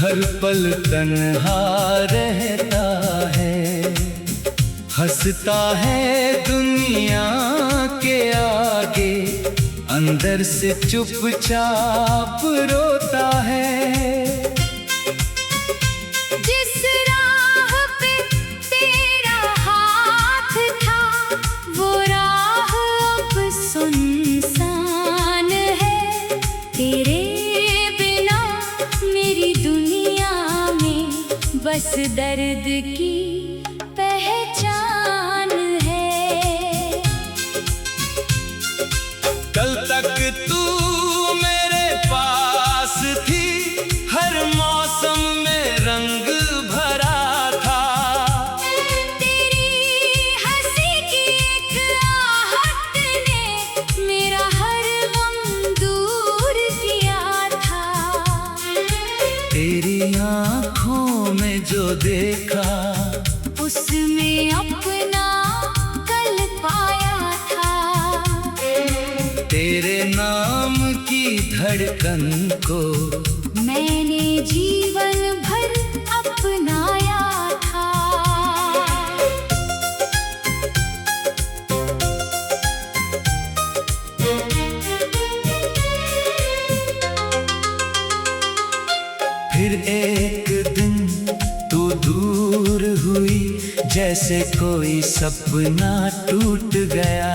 हर पल तन्हा रहता है, हंसता है दुनिया के आगे, अंदर से चुपचाप रोता है। जिस राह पे तेरा हाथ था, वो राह अब सुनसान है। तेरे बिना मेरी दुनिया में बस दर्द की पहचान है। कल तक तू मेरे पास थी, हर मौसम में रंग भरा था। तेरी हंसी की एक आहट ने मेरा हर गम दूर किया था। तेरी आँखों में जो देखा, उसमें अपना कल पाया था। तेरे नाम की धड़कन को मैंने जीवन भर अपनाया था। फिर एक दिन तू दूर हुई, जैसे कोई सपना टूट गया।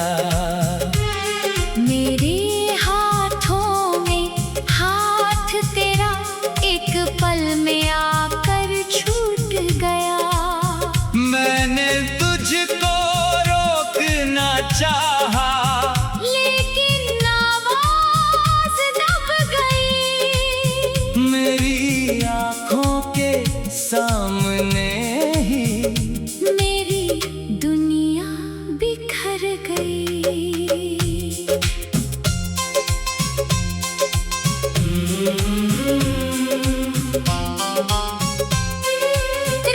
मेरे हाथों में हाथ तेरा एक पल में आकर छूट गया। मैंने तुझको रोकना चाहा, लेकिन आवाज दब गई। मेरी आँखों के सामने ही मेरी दुनिया बिखर गई।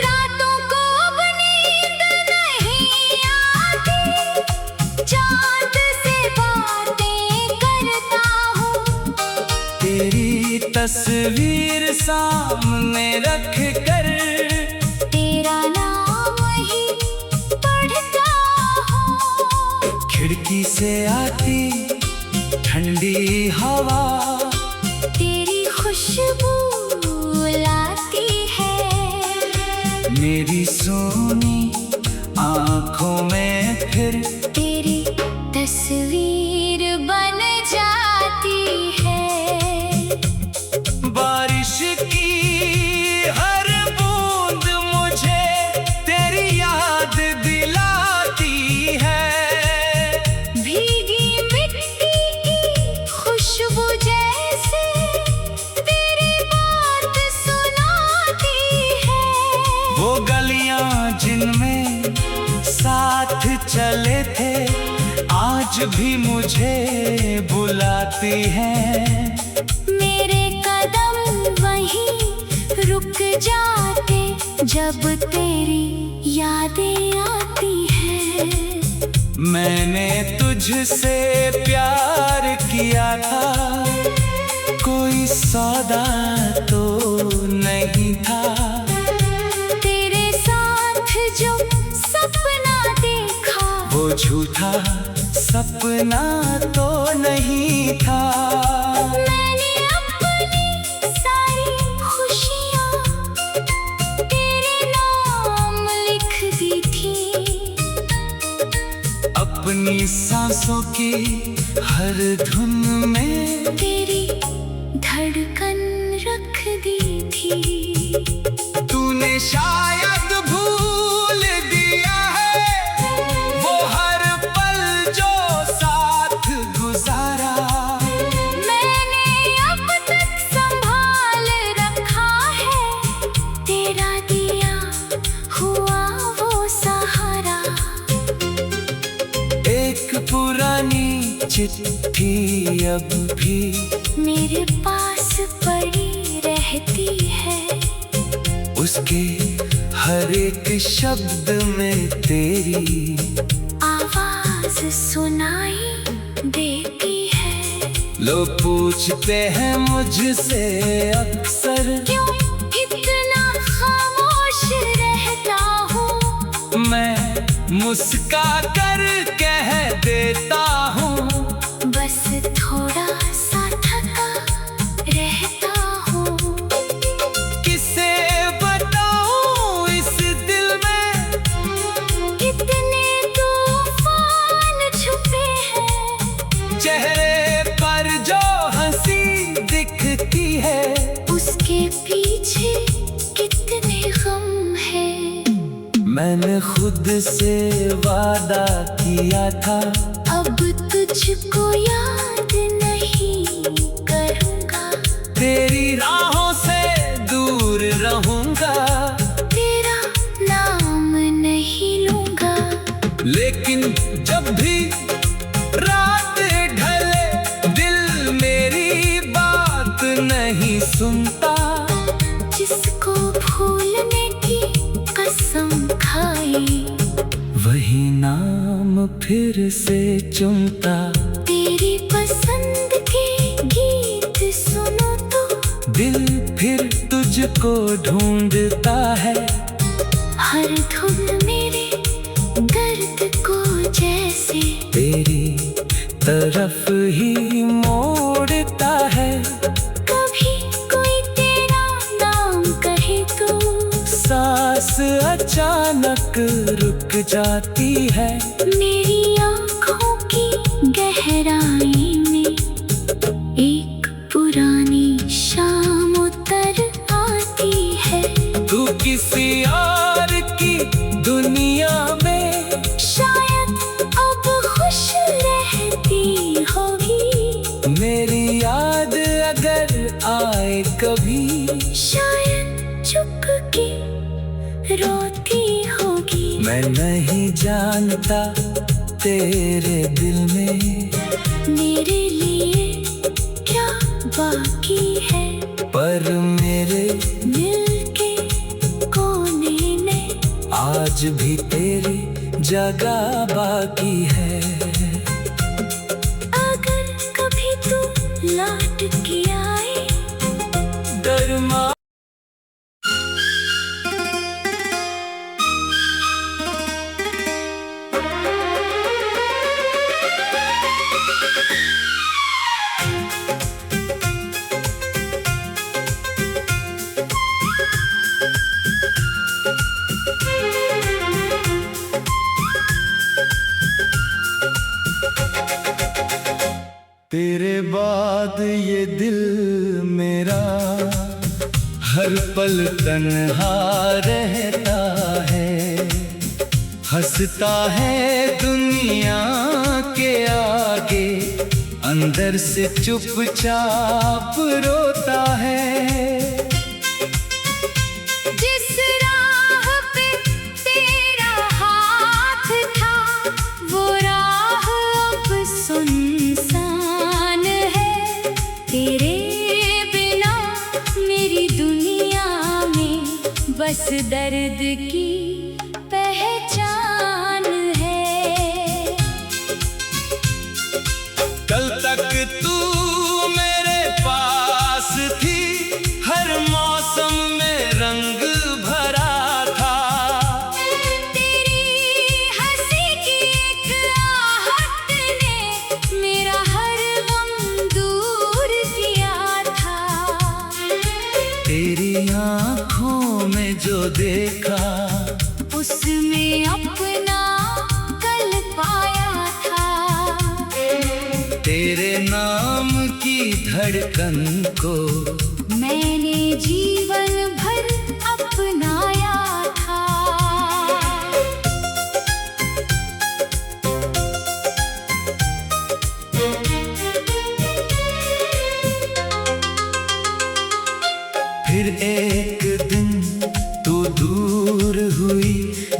रातों को अब नींद नहीं आती, चाँद से बातें करता हूँ। तेरी तस्वीर सामने रख कर तेरा नाम ही पढ़ता हूँ। खिड़की से आती ठंडी हवा, तेरी खुशबू लाती है। मेरी सोनी आँखों में फिर तेरी तस्वीर बन जाती है। बारिश की हर बूंद मुझे तेरी याद दिलाती है। भीगी मिट्टी की खुशबू जैसे तेरी बात सुनाती है। वो गलियां जिनमें साथ चले थे, आज भी मुझे बुलाती हैं। मेरे कदम वहीं रुक जाते जब तेरी यादें आती हैं। मैंने तुझसे प्यार किया था, कोई सौदा तो नहीं था। तेरे साथ जो सपना देखा, वो झूठा सपना तो नहीं था। मैंने अपनी सारी खुशियाँ तेरे नाम लिख दी थी। अपनी सांसों की हर धुन में तेरी धड़कन रख दी थी। तूने शायद भूल दिया है वो हर पल जो साथ गुजारा। मैंने अब तक संभाल रखा है, तेरा दिया हुआ वो सहारा। एक पुरानी चिट्ठी अब भी मेरे पास पड़ी रहती है। उसके हर एक शब्द में तेरी आवाज सुनाई देती है। लोग पूछते हैं मुझसे अक्सर, क्यों मुस्का कर कह देता हूँ, बस थोड़ा सा थका रहता हूँ। किसे बताऊँ इस दिल में कितने तूफान छुपे हैं, चेहरे पर जो हंसी दिखती है, उसके पीछे कितने गम हैं। मैंने खुद से वादा किया था, अब तुझको याद नहीं करूँगा, तेरी राहों से दूर रहूंगा, तेरा नाम नहीं लूँगा। लेकिन जब भी रात ढले दिल मेरी बात नहीं सुनता, जिसको भूलने की कसम खाई, वही नाम फिर से चुनता। तेरी पसंद के गीत सुनो तो दिल फिर तुझको ढूंढता है, हर धुन मेरे दर्द को जैसे तेरी तरफ ही मोड़ता है। कभी कोई तेरा नाम कहे तो सांस अचानक रुक जाती है, मेरी आँखों की गहराई में एक पुरानी शाम उतर आती है। तू किसी और की दुनिया में शायद अब खुश रहती होगी, मेरी याद अगर आए कभी, शायद चुप के रोती होगी। मैं नहीं जानता तेरे दिल में मेरे लिए क्या बाकी है, पर मेरे दिल के कोने में आज भी तेरी जगह बाकी है। अगर कभी तू लौट के आए, दरमा तेरे बाद ये दिल मेरा हर पल तन्हा रहता है, हंसता है दुनिया के आगे, अंदर से चुपचाप रोता है। जिस राह पे तेरा हाथ था, वो राह अब सुनसान है। तेरे बिना मेरी दुनिया में बस दर्द की पहचान है। कल तक तू मेरे पास थी, हर मौसम में रंग भरा था। तेरी हंसी की एक आहट ने मेरा हर गम दूर किया था। तेरी आँखों में जो देखा, उसमें अपना कल पाया था। तेरे नाम की धड़कन को मैंने जीवन भर अपनाया था। फिर एक दिन तू दूर हुई,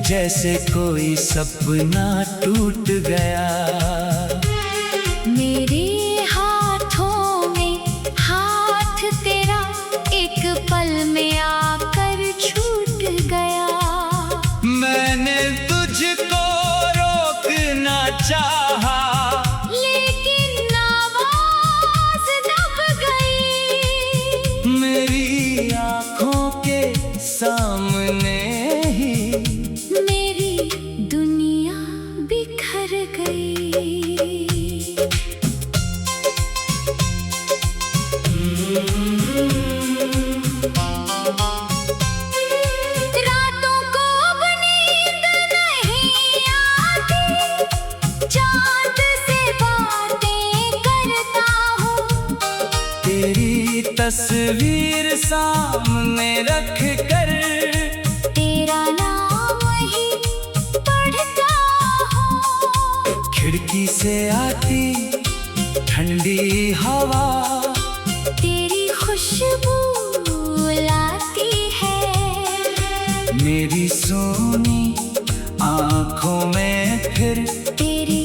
जैसे कोई सपना टूट गया। मेरे हाथों में हाथ तेरा एक पल में आकर छूट गया। मैंने तुझको रोकना चाहा, लेकिन आवाज दब गई। मेरी आँखों के सामने ही मेरी दुनिया तस्वीर सामने रख कर तेरा नाम ही पढ़ता हूँ। खिड़की से आती ठंडी हवा तेरी खुशबू लाती है। मेरी सोनी आंखों में फिर तेरी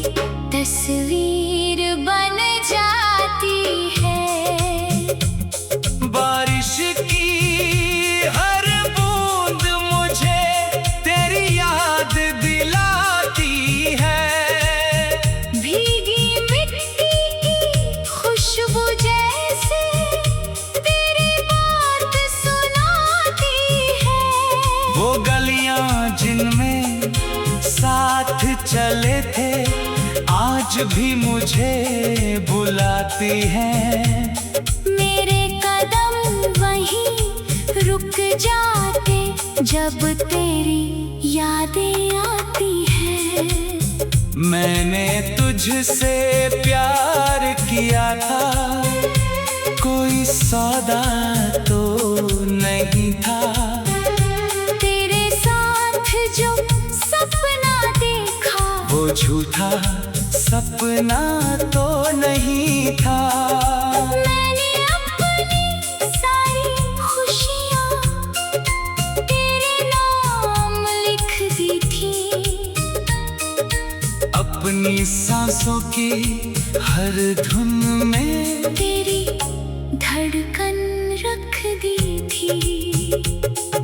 तस्वीर बन जाती है। बारिश की हर बूंद मुझे तेरी याद दिलाती है। भीगी मिट्टी की खुशबू जैसे तेरी बात सुनाती है। वो गलियां जिनमें साथ चले थे आज भी मुझे बुलाती हैं। मेरे कदम वहीं रुक जाते जब तेरी यादें आती हैं। मैंने तुझसे प्यार किया था, कोई सौदा तो नहीं था। तेरे साथ जो सपना देखा वो झूठा सपना तो नहीं था। मैंने अपनी सारी खुशियाँ तेरे नाम लिख दी थी। अपनी सांसों की हर धुन में तेरी धड़कन रख दी थी।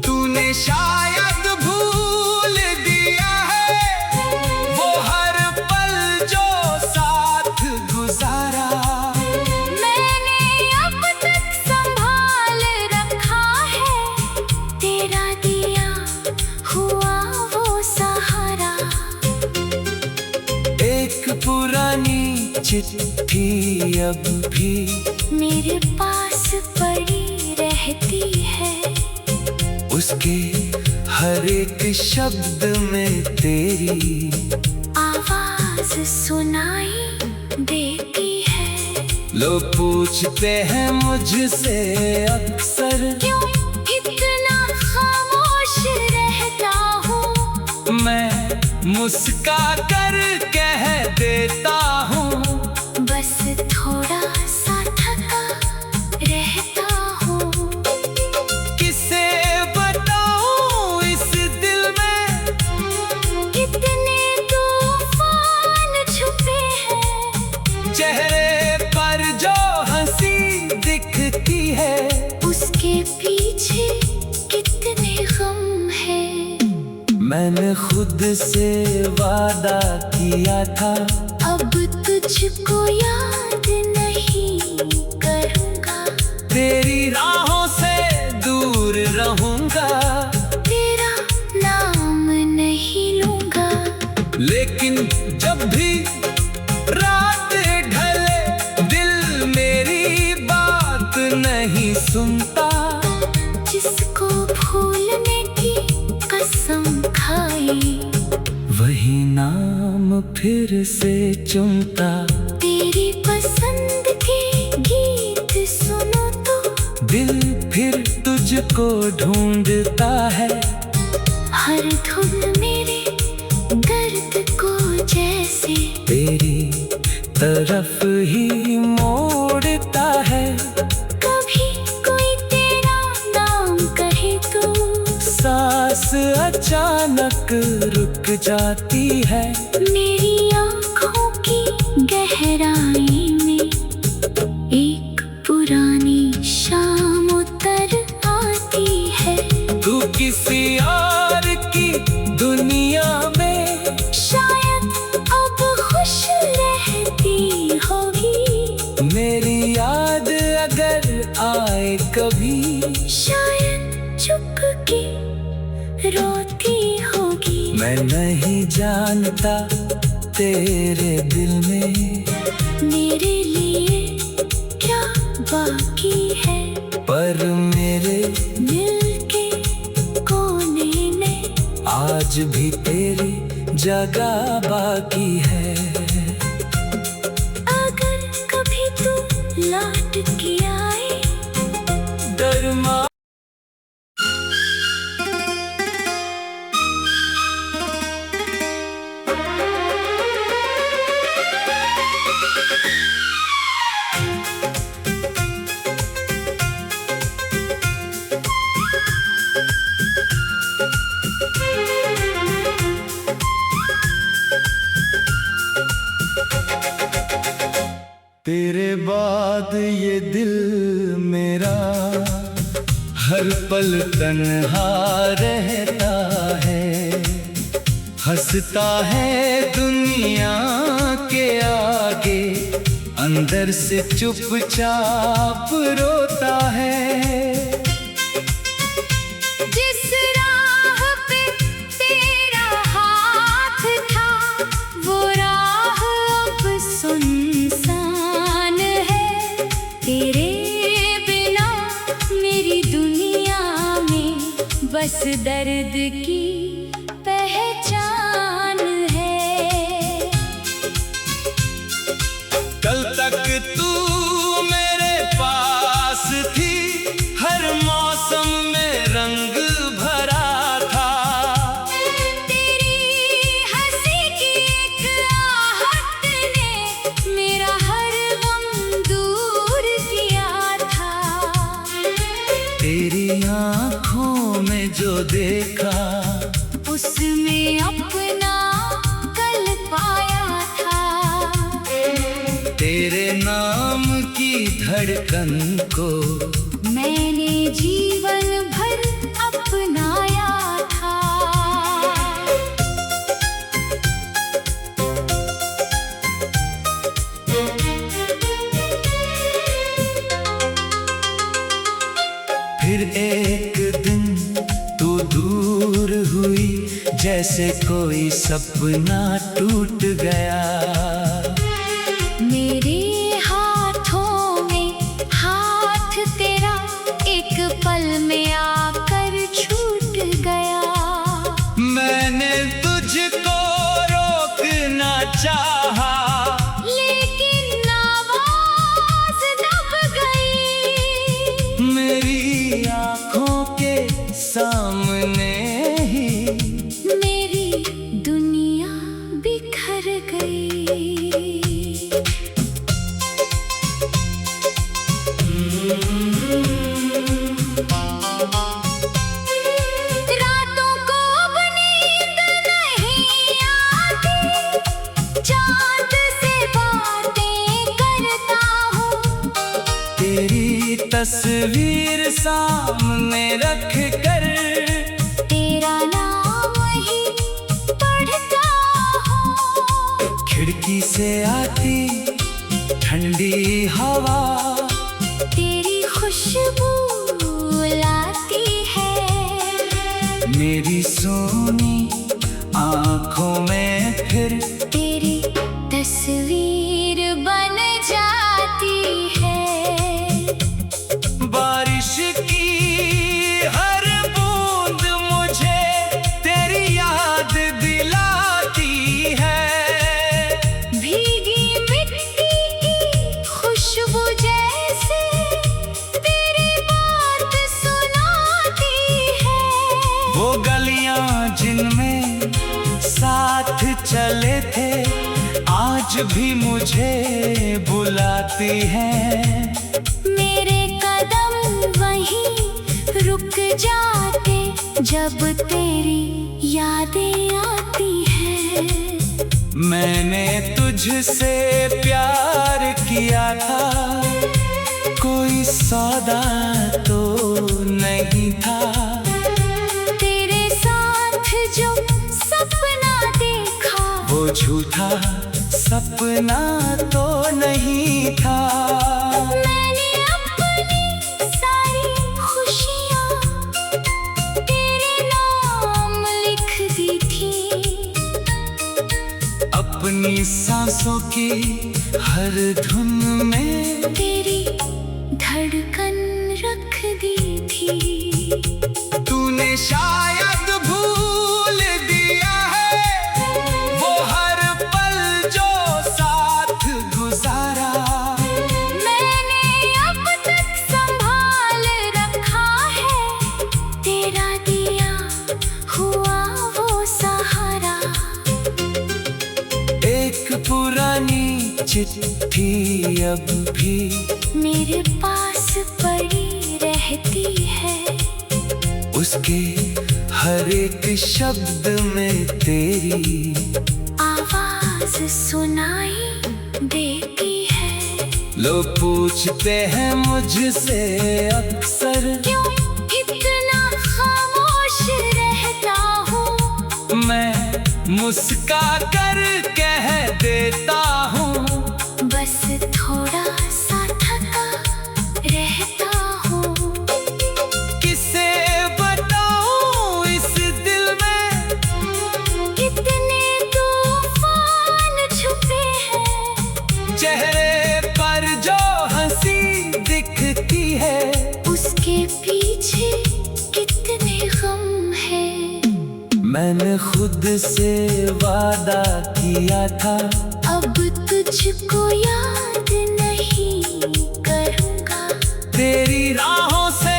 तूने शायद भूल दिया है वो हर पल जो साथ गुजारा। मैंने अब तक संभाल रखा है तेरा दिया हुआ वो सहारा। एक पुरानी चिट्ठी अब भी मेरे पास पड़ी रहती है। उसके हर एक शब्द में तेरी आवाज सुनाई देती है। लोग पूछते हैं मुझसे अक्सर क्यों इतना खामोश रहता हूँ। मैं मुस्का कर कह देता हूँ बस थोड़ा सा थका रहता हूँ। किसे बताऊँ इस दिल में कितने तूफान छुपे हैं। चेहरे पर जो हंसी दिखती है उसके पीछे कितने गम हैं। मैंने खुद से वादा किया था अब तुझको याद नहीं करूँगा। तेरी राहों से दूर रहूंगा। तेरा नाम नहीं लूँगा। लेकिन जब भी रात ढले दिल मेरी बात नहीं सुनता। जिसको भूलने की कसम खाई वही नाम फिर से चुनता। तेरी पसंद के गीत सुनो तो दिल फिर तुझको ढूंढता है। हर धुन मेरे दर्द को जैसे तेरी तरफ ही मोड़ता है। कभी कोई तेरा नाम कहे तो सांस अचानक रुक जाती है। मेरी आँखों की गहराई में एक पुरानी शाम उतर आती है। तू किसी और की दुनिया में शायद अब खुश रहती होगी। मेरी याद अगर आए कभी शायद चुप के रोती होगी। मैं नहीं जानता तेरे दिल में मेरे लिए क्या बाकी है। पर मेरे दिल के कोने में आज भी तेरी जगह बाकी है। अगर कभी तू लौट के आए बाद ये दिल मेरा हर पल तन्हा रहता है, हंसता है दुनिया के आगे, अंदर से चुपचाप रोता है। जिस राह पे तेरा हाथ था, वो राह अब सुनसान है। तेरे बिना मेरी दुनिया में बस दर्द की पहचान है। कल तक तू मेरे पास थी, हर मौसम में रंग भरा था। तेरी हंसी की एक आहट ने मेरा हर गम दूर किया था। तेरी आँखों में जो देखा, उसमें अपना कल पाया था। तेरे नाम की धड़कन को मैंने जीवन भर अपनाया था। फिर एक दिन तू दूर हुई, जैसे कोई सपना टूट गया। मेरे हाथों में हाथ तेरा एक पल में आकर छूट गया। मैंने तुझको रोकना चाहा, लेकिन आवाज दब गई। मेरी आँखों के सामने ही मेरी दुनिया बिखर गई। रातों को अब नींद नहीं आती, चाँद से बातें करता हूँ। तेरी तस्वीर सामने रख कर तेरा नाम ही पढ़ता हूँ। खिड़की से आती ठंडी हवा, तेरी खुशबू लाती है। मेरी सोनी आँखों में फिर तेरी तस्वीर बन जाती है। बारिश की हर बूंद मुझे तेरी याद दिलाती है। भीगी मिट्टी की खुशबू जैसे तेरी बात सुनाती है। वो गलियां जिनमें साथ चले थे, आज भी मुझे बुलाती हैं। मेरे कदम वहीं रुक जाते, जब तेरी यादें आती हैं। मैंने तुझसे प्यार किया था, कोई सौदा तो नहीं था। तेरे साथ जो सपना देखा, वो झूठा सपना तो नहीं था। मैंने अपनी सारी खुशियाँ तेरे नाम लिख दी थी। अपनी सांसों की हर धुन में तेरी धड़कन रख दी थी। तूने शायद भूल दिया है वो हर पल जो साथ गुजारा। मैंने अब तक संभाल रखा है, तेरा दिया हुआ वो सहारा। एक पुरानी चिट्ठी अब भी मेरे पास पड़ी रहती है। उसके हर एक शब्द में तेरी आवाज सुनाई देती है। लोग पूछते हैं मुझसे अक्सर, क्यों इतना खामोश रहता हूँ। मैं मुस्का कर कह देता हूँ, बस थोड़ा सा थका रहता हूँ। किसे बताऊं इस दिल में कितने तूफान छुपे हैं। चेहरे पर जो हंसी दिखती है, उसके पीछे कितने गम हैं। मैंने खुद से वादा किया था, अब तुझको याद नहीं करूँगा। तेरी राहों से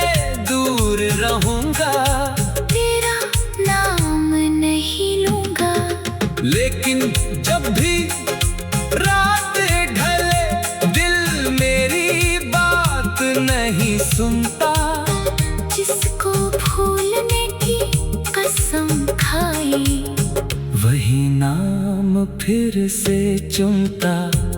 दूर रहूंगा, तेरा नाम नहीं लूँगा। लेकिन जब भी रात ढले दिल मेरी बात नहीं सुनता। जिसको भूलने की कसम खाई, वही नाम फिर से चुनता।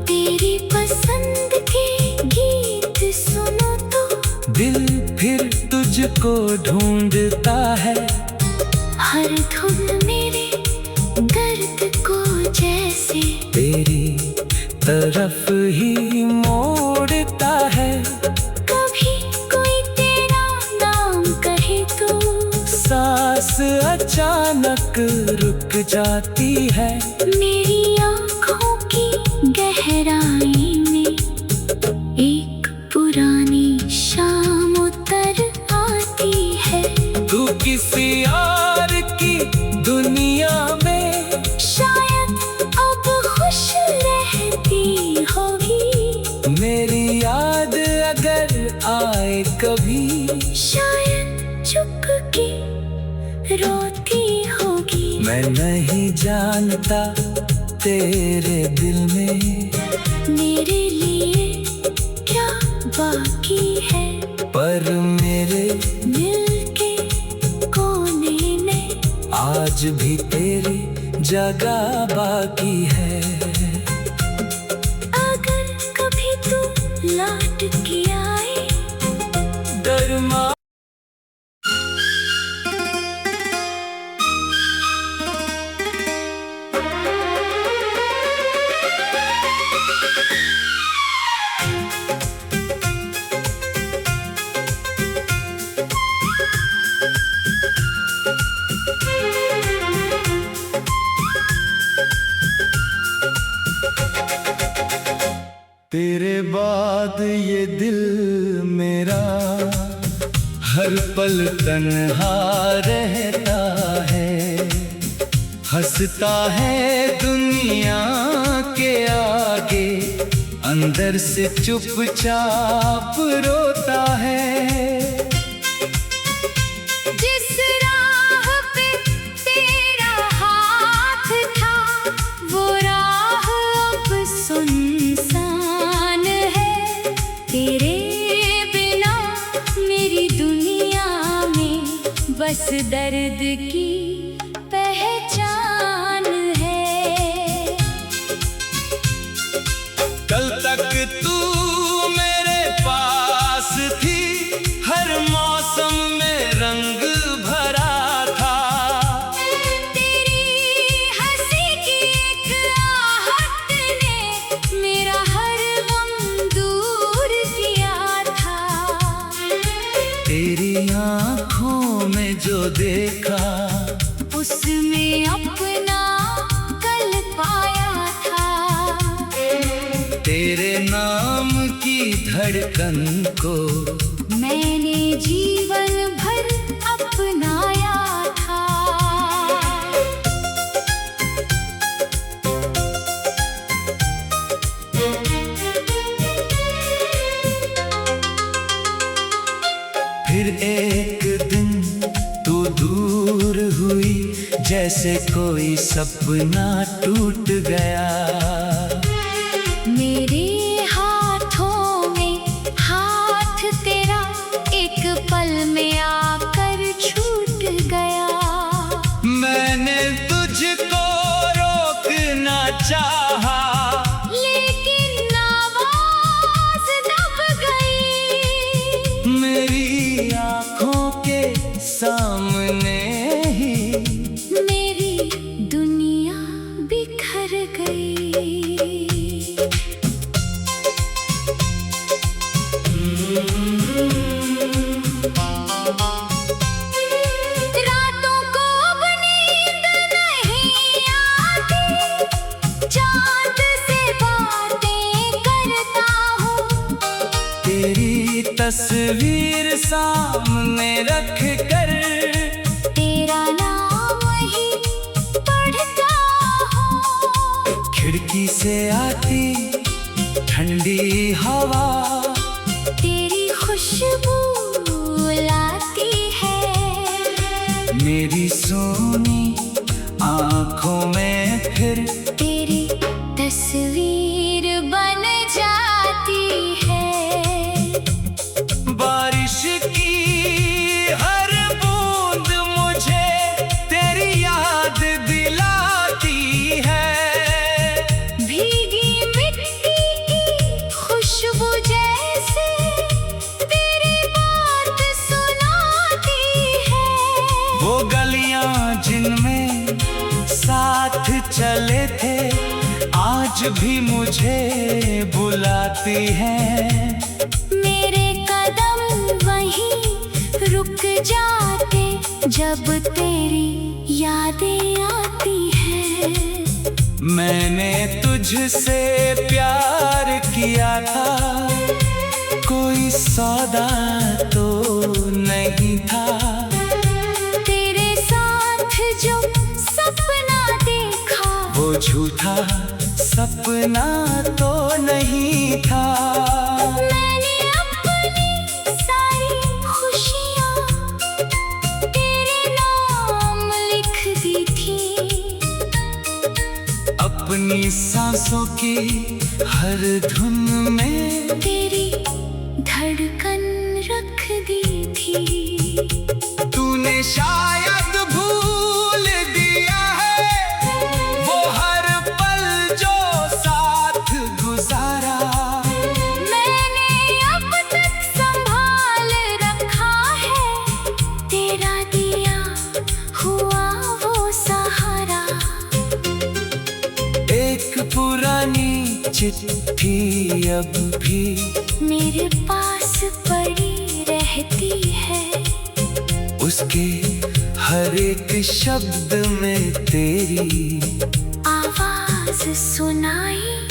तेरी पसंद के गीत सुनो तो दिल फिर तुझको ढूंढता है, हर धुन मेरे दर्द को जैसे तेरी तरफ ही मोड़ता है। कभी कोई तेरा नाम कहे तो सांस अचानक रुक जाती है, मेरी आँखों की गहराई में एक पुरानी शाम उतर आती है। तू किसी और की दुनिया में शायद अब खुश रहती होगी। मेरी याद अगर आए कभी, शायद चुप के रोती होगी। मैं नहीं जानता तेरे दिल में मेरे लिए क्या बाकी है, पर मेरे दिल के कोने में आज भी तेरी जगह बाकी है। अगर कभी तू लौट के आए, दरमा तेरे बाद ये दिल मेरा हर पल तन्हा रहता है, हंसता है दुनिया के आगे, अंदर से चुपचाप रोता है। जिस राह पे तेरा हाथ था, वो राह अब सुनसान है। तेरे बिना मेरी दुनिया में बस दर्द की पहचान है। कल तक तू मेरे पास थी, हर मौसम में रंग भरा था। तेरी हंसी की एक आहट ने मेरा हर गम दूर किया था। तेरी आँखों में जो देखा, उसमें अपना कल पाया था। तेरे नाम की धड़कन को मैंने जीवन भर अपनाया था। फिर एक दिन तू दूर हुई, जैसे कोई सपना टूट गया। मेरे हाथों में हाथ तेरा एक पल में आकर छूट गया। मैंने तुझको रोकना चाहा, लेकिन आवाज सामने ही मेरी दुनिया बिखर गई। रातों को अब नींद नहीं आती, चाँद से बातें करता हूँ। तेरी तस्वीर सामने रख कर तेरा नाम ही पढ़ता हूँ। खिड़की से आती ठंडी हवा तेरी खुशबू लाती है। मेरी सोनी आँखों में फिर तेरी तस्वीर बन जाती है। बारिश की हर बूंद मुझे तेरी याद दिलाती है। भीगी मिट्टी की खुशबू जैसे तेरी बात सुनाती है। वो गलियां जिनमें साथ चले थे आज भी मुझे बुलाती हैं। मेरे कदम वहीं रुक जाते जब तेरी यादें आती हैं। मैंने तुझसे प्यार किया था, कोई सौदा तो नहीं था। तेरे साथ जो सपना देखा वो झूठा सपना तो नहीं था। मैंने अपनी सारी खुशियाँ तेरे नाम लिख दी थी। अपनी सांसों की हर धुन में तेरी धड़कन रख दी थी। तूने शायद भूल दिया है वो हर पल जो साथ गुजारा। मैंने अब तक संभाल रखा है तेरा दिया हुआ वो सहारा। एक पुरानी चिट्ठी अब भी मेरे पास पड़ी रहती है। उसके हर एक शब्द में तेरी आवाज सुनाई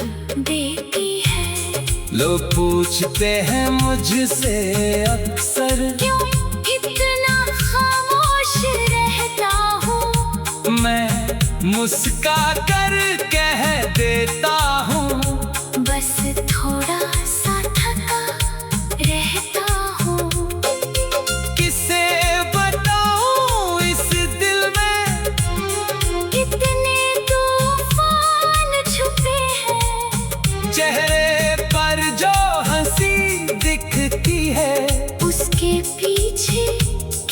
देती है। लोग पूछते हैं मुझसे अक्सर क्यों इतना खामोश रहता हूँ। मैं मुस्का कर कह देता हूँ बस थोड़ा सा थका रहता हूँ। किसे बताऊँ इस दिल में कितने तूफान छुपे हैं। चेहरे पर जो हंसी दिखती है उसके पीछे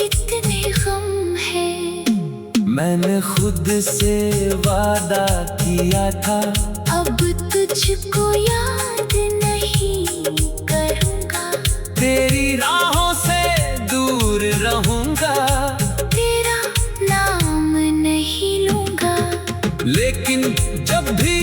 कितने गम हैं। मैंने खुद से वादा किया था अब तुझको याद नहीं करूँगा। तेरी राहों से दूर रहूंगा, तेरा नाम नहीं लूँगा। लेकिन जब भी